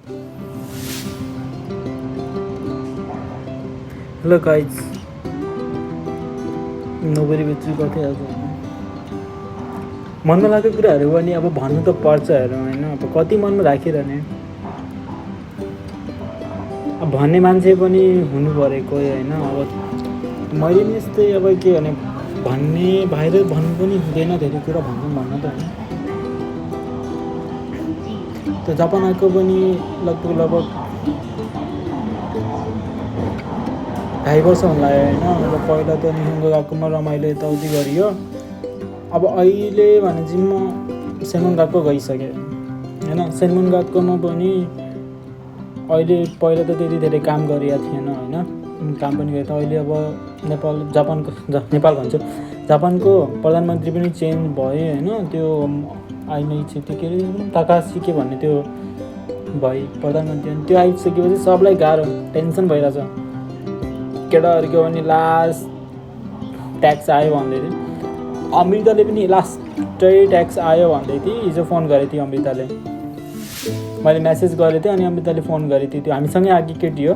Hello guys, नोबेरी बेच्छु कतै आज मनमा लागेको कुराहरू पनि अब भन्नु त पर्छ हेरौँ होइन। अब कति मनमा राखिरहने, अब भन्ने मान्छे पनि हुनु परेको होइन। अब मैले नि यस्तै अब के भने भन्ने बाहिर भन्नु पनि हुँदैन, धेरै कुरा भन्छौँ भन्न त होइन। त्यो जापान आएको पनि लगभग 2.5 वर्ष हुन लाग्यो होइन। अब पहिला त निहुँगो गएकोमा रमाइलो यताउति गरियो। अब अहिले भने चाहिँ म सेन्मन गएको गइसकेँ होइन। सेन्मन गएकोमा पनि अहिले पहिला त त्यति धेरै काम गरिएको थिएन होइन, काम पनि गरेको थियो। अहिले अब नेपाल भन्छु, जापानको प्रधानमन्त्री पनि चेन्ज भयो होइन। त्यो आइनै के अरे ताकासी के भन्ने त्यो भयो प्रधानमन्त्री, अनि त्यो आइसकेपछि सबलाई गाह्रो टेन्सन भइरहेछ। केटाहरूको पनि लास्ट ट्याक्स आयो भन्दै थियो। अमृताले पनि लास्टै ट्याक्स आयो भन्दै थियो। हिजो फोन गरेको थियो अमृताले, मैले म्यासेज गरेको थिएँ अनि अमृताले फोन गरेको थियो। त्यो हामीसँगै आएको केटी हो,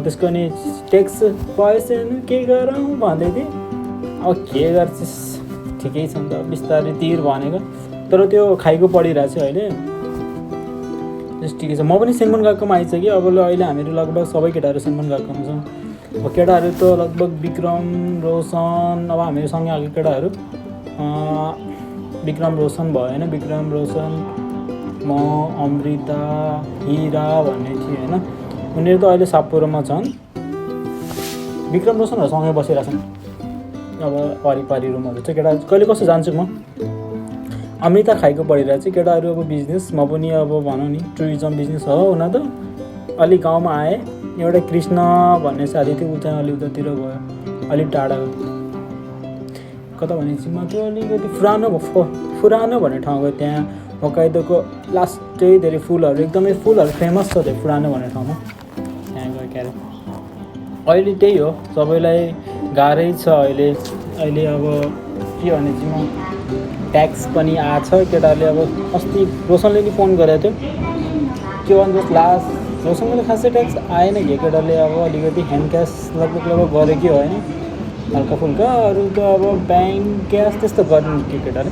त्यसको नि ट्याक्स पैसा के गरौँ भन्दै थिएँ। अब के गर्छस्, ठिकै छ नि त, बिस्तारै तिर भनेको। तर त्यो खाइको परिरहेको छ अहिले, ठिकै छ। म पनि सेन्मन गएकोमा आइसक्यो। अब अहिले हामीहरू लगभग सबै केटाहरू सेन्मन गएकोमा छौँ। अब केटाहरू त लगभग विक्रम, रोशन, अब हामीहरूसँगै आएको केटाहरू विक्रम रोशन भयो होइन। विक्रम रोशन, म, अमृता, हिरा भन्ने थियो होइन। उनीहरू त अहिले साप्पोरोमा छन्। विक्रम रोशनहरू सँगै बसिरहेको छन्। अब वरिपरि रुमहरू चाहिँ केटा कहिले कस्तो जान्छु म। अमृता खाइको परिरहेको चाहिँ केटाहरू अब बिजनेस, म पनि अब भनौँ नि टुरिज्म बिजनेस हो हुन त। अलिक गाउँमा आएँ, एउटा कृष्ण भन्ने साथी थियो, ऊ चाहिँ अलि उतातिर गयो, अलिक टाढा गयो। कता भनेपछि म त्यो अलिकति फुरानो भन्ने ठाउँ गयो। त्यहाँ होक्काइदोको लास्टै धेरै फुलहरू, एकदमै फुलहरू फेमस छ त्यो फुरानो भन्ने ठाउँमा, त्यहाँ गयो क्यारे। अहिले त्यही हो, सबैलाई गाह्रै छ अहिले। अब के भने चाहिँ म ट्याक्स पनि आएछ। केटाहरूले अब अस्ति रोशनले नि फोन गरेको थियो, के भन्नुहोस् लास्ट रोशनको त खासै ट्याक्स आएन कि केटाले अब अलिकति ह्यान्ड क्यास लगभग गरेकै होइन, हल्का फुल्का। अरू त अब ब्याङ्क क्यास त्यस्तो गरेन कि केटाले,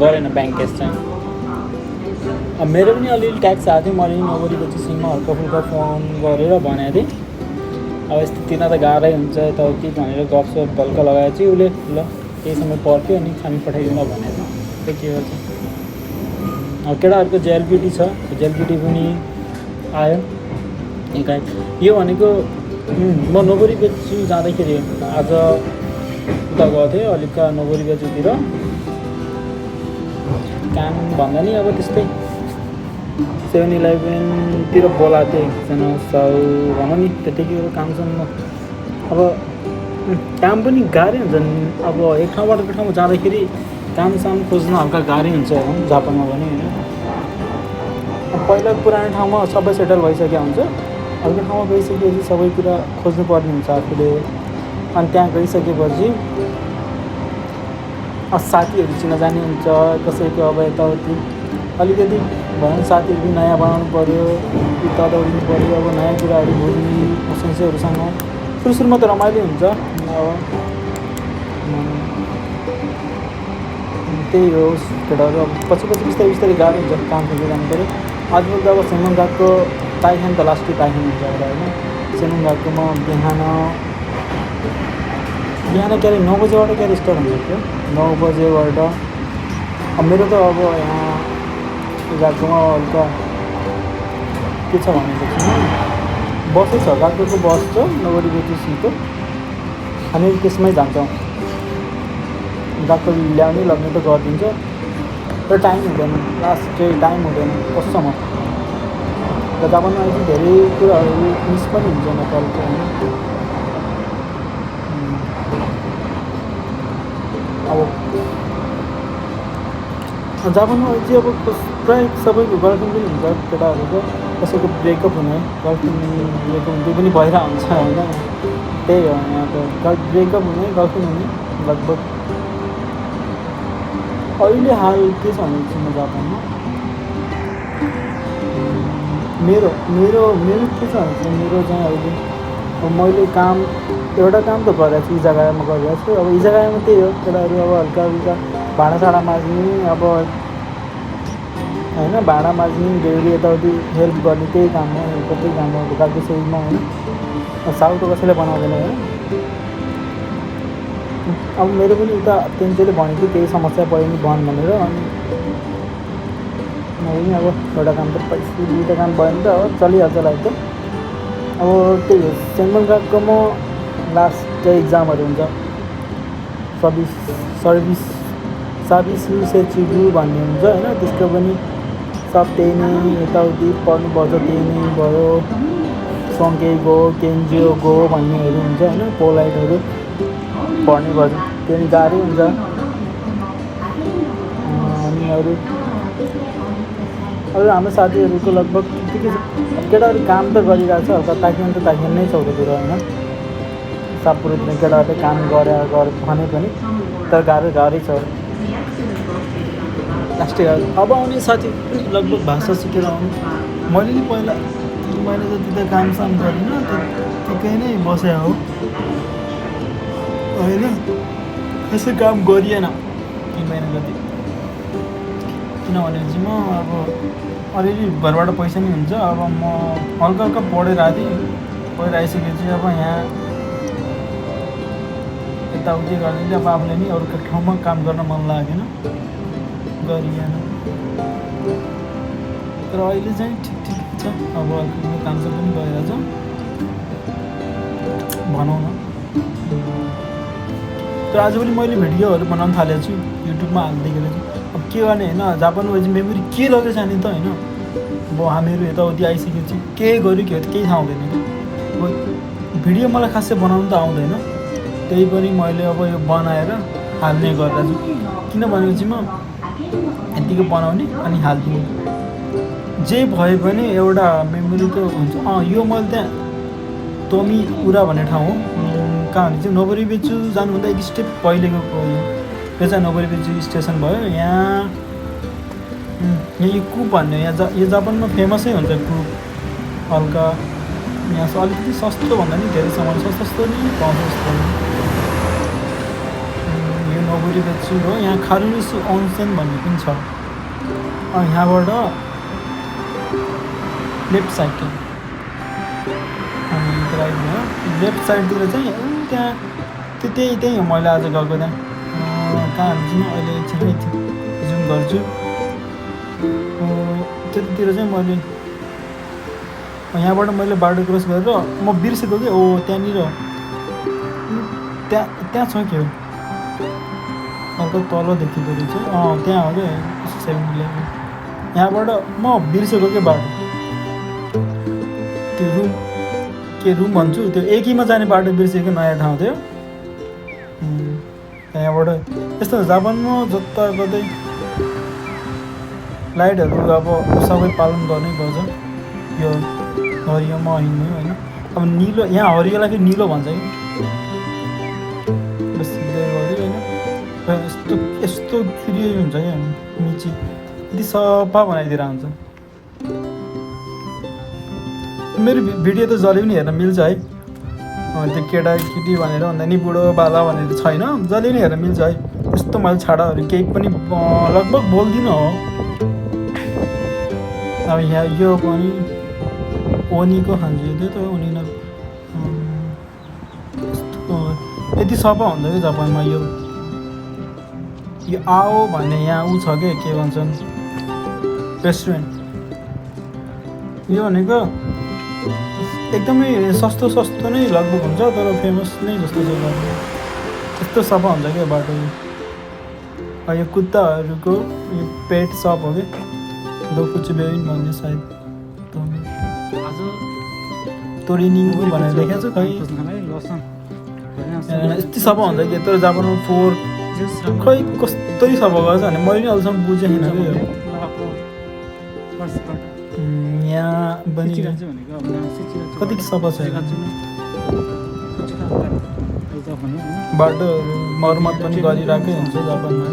गरेन ब्याङ्क क्यास चाहिँ। अब मेरो पनि अलिअलि ट्याक्स आएको थियो, मैले पनि नगरेपछि सिममा हल्का फुल्का फोन गरेर भनेको थिएँ। अब यस्तो तिर्न त गाह्रै हुन्छ यताउति भनेर गफसप हल्का लगाएपछि उसले ल केही समय पर्ख्यो अनि हामी पठाइदिउँ भनेर। त्यो के गर्छ। अब केटाहरूको जेएलपिटी छ, जेएलपिटी पनि आयो एकाएक। यो भनेको म नोबेरी बेच्छु जाँदाखेरि आज उता गएको थिएँ अलिक नोबेरी बेच्नुतिर काम भन्दा नि अब त्यस्तै 7-11तिर बोलाएको थिएँ एकजना साउ भनौँ नि त्यतिकै कामसम्म। अब काम पनि गाह्रै हुन्छ नि। अब एक ठाउँबाट अर्को ठाउँमा जाँदाखेरि कामसाम खोज्न हल्का गाह्रै हुन्छ जापानमा पनि होइन। अब पहिला पुरानो ठाउँमा सबै सेटल भइसकेको हुन्छ, अर्को ठाउँमा गइसकेपछि सबै कुरा खोज्नुपर्ने हुन्छ आफूले। अनि त्यहाँ गइसकेपछि साथीहरू चिनाजानी हुन्छ कसैको, अब यताउति अलिकति भनौँ साथीहरू पनि नयाँ बनाउनु पऱ्यो, उता दौडिनु पऱ्यो। अब नयाँ कुराहरू बुझ्ने मान्छेहरूसँग सुरुमा त रमाइलो हुन्छ। अब त्यही हो केटाहरू, अब पछि बिस्तारै गाह्रो हुन्छ काम खोज्दै जानु पऱ्यो। आजकल त अब सेन्मन गएको पाइखान त लास्टै पाइखान हुन्छ एउटा होइन। सेन्मन गएकोमा बिहान के अरे 9 बजेबाट के अरे स्टार्ट हुन्छ त्यो 9 बजेबाट। अब मेरो त अब यहाँ गएकोमा हल्का के छ भनेदेखि बसै छ, गएकोको बस छ नोबेरी बेच्नुको, हामीहरू त्यसमै जान्छौँ। गएको ल्याउने लग्ने त गरिदिन्छ, तर टाइम हुँदैन, लास्ट चाहिँ टाइम हुँदैन कसम। र जापानमा चाहिँ धेरै कुराहरू मिस पनि हुन्छ नेपालको होइन। अब जापानमा चाहिँ अब प्रायः सबैको गर्लफ्रेन्ड पनि हुन्छ केटाहरूको, कसैको ब्रेकअप हुने गर्लफ्रेन्ड ब्रेकअप हुने त्यो पनि भइरहेको हुन्छ होइन। त्यही हो यहाँ त ब्रेकअप हुने गर्लफ्रेन्ड हुने लगभग अहिले हाल के छ भने चाहिँ जापानमा मेरो मेरो मेरो के छ भने चाहिँ मेरो चाहिँ अहिले अब मैले काम एउटा काम त गरेको छु, यी जग्गामा गरिरहेको छु। अब यी जग्गामा त्यही हो, केटाहरू अब हल्का हल्का भाँडासाँडा माझ्ने, अब होइन भाँडा माझ्ने, डेली यताउति हेल्प गर्ने, त्यही काम हो। त्यही काम हो घरको छेउमा होइन। साउ त कसैले बनाउँदैन होइन। अब मेरो पनि उता तेन्चेले भनेको थियो केही समस्या पऱ्यो नि भन् भनेर, अनि मैले पनि अब एउटा काम त पैसा दुईवटा काम भयो नि त, अब चलिहाल्छ लाइफ त। अब त्यही हो, सेन्ट गएकोमा लास्ट इक्जामहरू हुन्छ, सर्भिस सेचिब्रु भन्ने हुन्छ होइन। त्यसको पनि सब त्यही नै, यताउति पढ्नुपर्छ, त्यही नै भयो। सङ्के गो केन्जियो गो भन्नेहरू हुन्छ होइन, पोलाइटहरू पढ्नै पर्छ, त्यो नि गाह्रै हुन्छ। अनि अरू हाम्रो साथीहरूको लगभग ठिकै छ, केटाहरू काम त गरिरहेको छ, हल्का ताकिन नै छ उतातिर होइन। सापुरतिर केटाहरूले काम गरे भने पनि तर गाह्रै छ लास्टै। अब आउने साथी पनि लगभग भाषा सिकेर आउनु। मैले नि पहिला 3 महिना जति त कामसाम गरिनँ, त्यतिकै नै बसे हो होइन। त्यसै काम गरिएन 3 महिना जति, किनभने चाहिँ म अब अलिअलि घरबाट पैसा नि हुन्छ। अब म हल्का हल्का पढेर आइसकेपछि अब यहाँ यताउति गर्दै अब आफूले नि अरूको ठाउँमा काम गर्न मन लागेन, गरिएन। तर अहिले चाहिँ ठिक छ, अब कामसाम पनि भइरहेछ भनौँ न। तर आजभोलि मैले भिडियोहरू बनाउन थालेको छु, युट्युबमा हाल्दैखेरि चाहिँ। अब के गर्ने होइन, जापानमा गएपछि मेमोरी के लगेको छ नि त होइन। अब हामीहरू यताउति आइसकेपछि के गर्यो के हो केही थाहा हुँदैन कि। अब भिडियो मलाई खासै बनाउनु त आउँदैन, त्यही पनि मैले अब यो बनाएर हाल्ने गरेर छु। किनभनेपछि म यतिको बनाउने अनि हालिदिने, जे भए पनि एउटा मेमोरी त हुन्छ। यो मैले त्यहाँ तोमी उरा भन्ने ठाउँ हो, कहाँ भने चाहिँ नोबोरीबेचु जानुभन्दा एक स्टेप पहिलेको यो चाहिँ नोबोरीबेचु स्टेसन भयो। यहाँ यो कुप भन्ने यो जापानमा फेमसै हुन्छ कुप, हल्का यहाँ अलिकति सस्तो भन्दा नि धेरै सामान सस्तो नै पाउँछ जस्तो। यो नोबोरीबेचु हो, यहाँ खारुनिसु ओन्सेन भन्ने पनि छ। यहाँबाट लेफ्ट साइड अनि राइटमा लेफ्ट साइडतिर चाहिँ त्यहाँ त्यही हो। मैले आज गएको त्यहाँ कहाँ चाहिँ अहिले एकछिन जुम गर्छु, त्यतितिर चाहिँ मैले यहाँबाट मैले बाटो क्रस गरेर म बिर्सेको कि त्यहाँनिर त्यहाँ छ के हो अर्को तल देखिँदो रहेछ, त्यहाँ हो क्या 7-11। यहाँबाट म बिर्सेको के बाटो, त्यो रुम भन्छु, त्यो एकीमा जाने बाटो बिर्सेको, नयाँ ठाउँ थियो यहाँबाट। यस्तो जापानमा जताततै लाइटहरू अब सबै पालन गर्नै पर्छ। यो हरियोमा हिँड्नु होइन, अब निलो यहाँ हरियोलाई फेरि निलो भन्छ कि सिधै गऱ्यो होइन। यस्तो क्लियर हुन्छ क्या मिची, यति सफा बनाइदिएर हुन्छ। मेरो भिडियो त जसले पनि हेर्न मिल्छ है, त्यो केटाकेटी भनेर भन्दा नि बुढो बाला भनेर छैन, जसले पनि हेर्न मिल्छ है। यस्तो मैले छाडाहरू केही पनि लगभग बोल्दिनँ हो। अब यहाँ यो पनि ओनीको खान्छु, त्यो त ओनी न यति सफा हुन्छ कि जापानमा। यो आओ भन्ने यहाँ ऊ छ के भन्छन् रेस्टुरेन्ट, यो भनेको एकदमै सस्तो नै लगभग हुन्छ, तर फेमस नै जस्तो छ। यस्तो सफा हुन्छ क्या बाटो। यो कुत्ताहरूको यो पेट सप हो कि दोफुचुबेइन भन्ने सायद तोरिनिङ भनेर देखाएको छु खै। यति सफा हुन्छ कि, तर जापानमा खै कस्तो सफा गर्छ भने मैले नि अहिलेसम्म बुझेन कि। यहाँ पनि कति सफा छ, बाटोहरू मर्मत पनि गरिरहेकै हुन्छ जापानमा।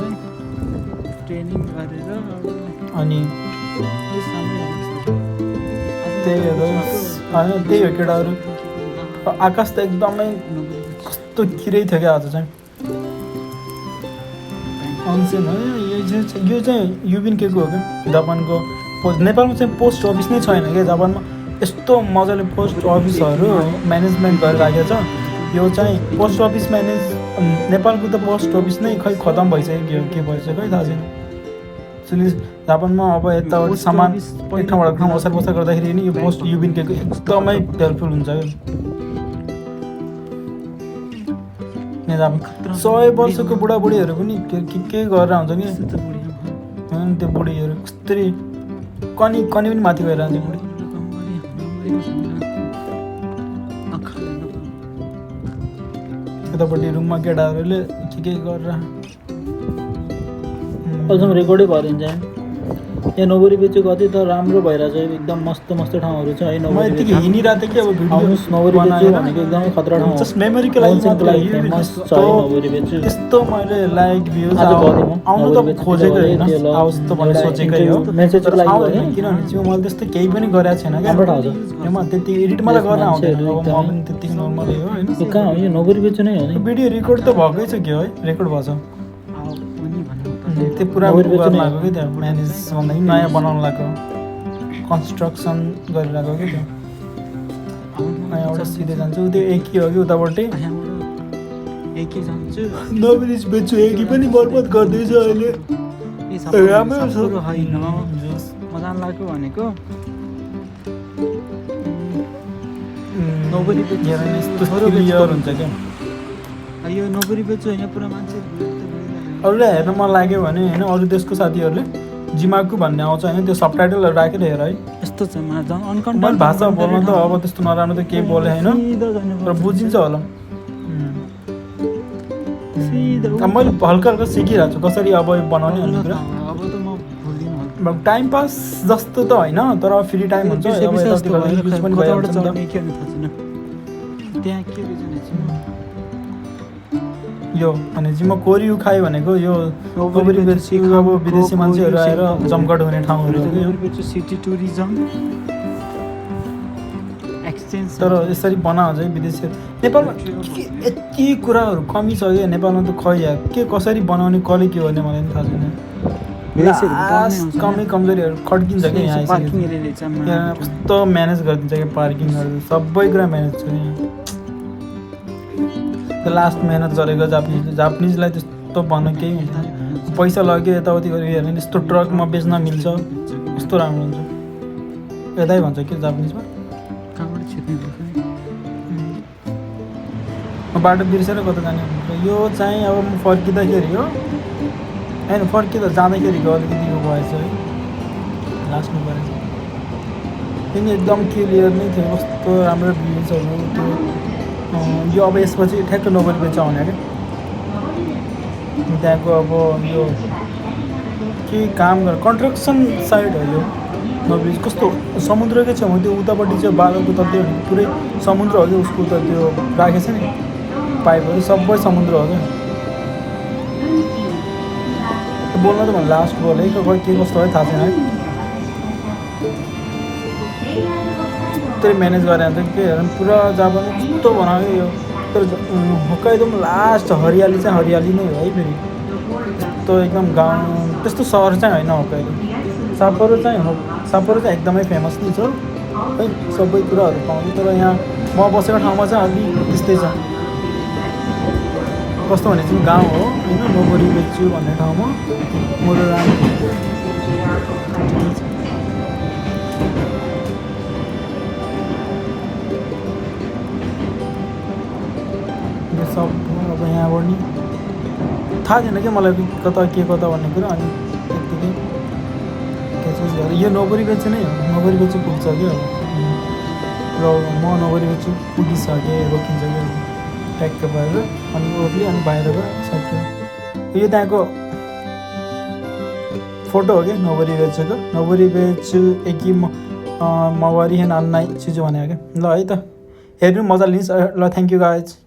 अनि त्यही हो होइन, त्यही हो केटाहरू। आकाश त एकदमै कस्तो किरै थियो क्या आज चाहिँ। अनसेन हो यो चाहिँ युबिनकेको हो क्या जापानको पोस्ट। नेपालमा चाहिँ पोस्ट अफिस नै छैन क्या जापानमा। यस्तो मजाले पोस्ट अफिसहरू म्यानेजमेन्ट गरेर राखेको छ। यो चाहिँ पोस्ट अफिस नेपालको त पोस्ट अफिस नै खै खतम भइसक्यो के भइसक्यो खै थाहा छैन। एक्चुली जापानमा अब यताउति सामान एक ठाउँबाट ठाउँ असार बसार गर्दाखेरि नि यो पोस्ट युबिनकेको एकदमै हेल्पफुल हुन्छ क्या। जापान 100 वर्षको बुढाबुढीहरू पनि के गरेर हुन्छ कि त्यो बुढीहरू कस्तरी कनी पनि माथि गएर हुन्छ बुढी। यतापट्टि रुममा केटाहरूले के गरेर अझ रेकर्डै भइदिन्छ। यहाँ नोबरी बेच्यो कति त राम्रो भइरहेछ एकदम मस्त मस्त ठाउँहरू छ है। नोबरी यतिकै हिँडिरहेको थिएँ कि अब आउनुहोस् नोबरी बेच्यो भनेको एकदमै खतरा ठाउँ जस्ट मेमोरीको लागि फेमस छ नोबरी बेच्यो। त्यस्तो मैले लाइक भ्युज आउनु त खोजेको होइन, आओस् त भनेर सोचेकै हो। मेसेजको लागि किनभने चाहिँ मैले त्यस्तो केही पनि गरेको छैन क्या। राम्रो ठाउँ छ यसमा, त्यति एडिट मलाई गर्न आउँदैन। अब म पनि त्यतिकै नर्मलै हो होइन। कहाँ हो यो नोबरी बेच्यो नै हो नि। भिडियो रेकर्ड त भएकै छ क्या है, रेकर्ड भएको छ। त्यो पुरा गर्न लाग्यो कि त्यहाँ म्यानेज भन्दाखेरि नयाँ बनाउनु लाग्यो, कन्स्ट्रक्सन गरिरहेको कि त्यो। यहाँबाट सिधै जान्छु त्यो एकी हो कि उताबाटै नोबरी बेच्छु। एकी पनि बर्बाद गर्दैछ अहिले। राम्रो छ होइन मजा लाग्यो भनेको। नोबरी बेच्यो यस्तो क्लियर हुन्छ क्या यो नोबरी बेच्यो होइन पुरा मान्छे। अरूलाई हेर्न मन लाग्यो भने होइन अरू देशको साथीहरूले जिमाकु भन्ने आउँछ होइन, त्यो सबटाइटलहरू राखेर हेर है। यस्तो छ मैले भाषा बोल्न त अब त्यस्तो नराम्रो त केही बोले होइन तर बुझिन्छ होला। मैले हल्का हल्का सिकिरहेको छु कसरी अब बनाउने भन्ने कुरा। टाइम पास जस्तो त होइन तर फ्री टाइम हुन्छ यो भने चाहिँ म कोरियु खाएँ भनेको यो नोबरी बेच्यो। अब विदेशी मान्छेहरू आएर जमघट हुने ठाउँहरू सिटी टुरिज्म एक्सचेन्ज। तर यसरी बनाउँछ है विदेशीहरू। नेपालमा यति कुराहरू कमी छ क्या नेपालमा त खै या के कसरी बनाउने कसले के गर्ने मलाई पनि थाहा छैन। कमी कमजोरीहरू खड्किन्छ क्या यहाँ कस्तो म्यानेज गरिदिन्छ क्या पार्किङहरू सबै कुरा म्यानेज छ यहाँ। लास्ट मेहनत गरेको जापानिजलाई त्यस्तो भन्नु केही हुँदैन। पैसा लग्यो यताउति गरेर हेर्ने यस्तो ट्रकमा बेच्न मिल्छ कस्तो राम्रो हुन्छ। यतै भन्छ कि जापानिजमा बाटो बिर्सेर कता जाने हुन्छ। यो चाहिँ अब म फर्किँदाखेरि हो होइन फर्किँदा जाँदाखेरिको अलिकतिको भएछ है लास्टमा परेछ। किन एकदम क्लियर नै थियो कस्तो राम्रो भ्युजहरू त्यो। यो अब यसपछि ठ्याक्क नोबरी बेच्यो आउने क्या त्यहाँको। अब यो के काम गर कन्स्ट्रक्सन साइड हो यो नोबरी। कस्तो समुद्रकै छेउमा त्यो उतापट्टि चाहिँ बालको त त्यो पुरै समुद्र हो क्या उसको त त्यो राखेको छ नि पाइपहरू सबै समुद्र हो क्या। बोल्न त भने लास्ट बोल है खै के कस्तो है थाहा छैन है। त्यही म्यानेज गरेर हुन्छ के हेर पुरा जापान कस्तो बनायो यो। तर होक्काइदो लास्ट हरियाली चाहिँ हरियाली नै हो है फेरि त्यस्तो एकदम गाउँ त्यस्तो सहर चाहिँ होइन होक्काइदो। साप्पोरो चाहिँ एकदमै फेमस नै छ है सबै कुराहरू पाउँछ। तर यहाँ म बसेको ठाउँमा चाहिँ अलि त्यस्तै छ कस्तो भने चाहिँ गाउँ हो होइन। नोबरी बेच्छु भन्ने ठाउँमा मेरो राम्रो सब अब यहाँबाट नि थाहा छैन क्या मलाई कता के कता भन्ने कुरा। अनि त्यत्तिकै केचेस गरेर यो नोबरी बेच्यो नै हो। नोबरी बेच्यो पुग्छ क्या अब र म नोबरी बेच्छु पुगिसकेँ रोकिन्छ क्या ट्याक्क भएर अनि ओर्ली अनि बाहिर सक्यो। यो त्यहाँको फोटो हो क्या नोबरी बेच्योको। नोबरी बेच्छु एकी मवारी हेन अन्नाइ चिजो भनेको क्या। ल है त हेर्नु मजा लिन्छ। ल थ्याङ्क यू गाइज।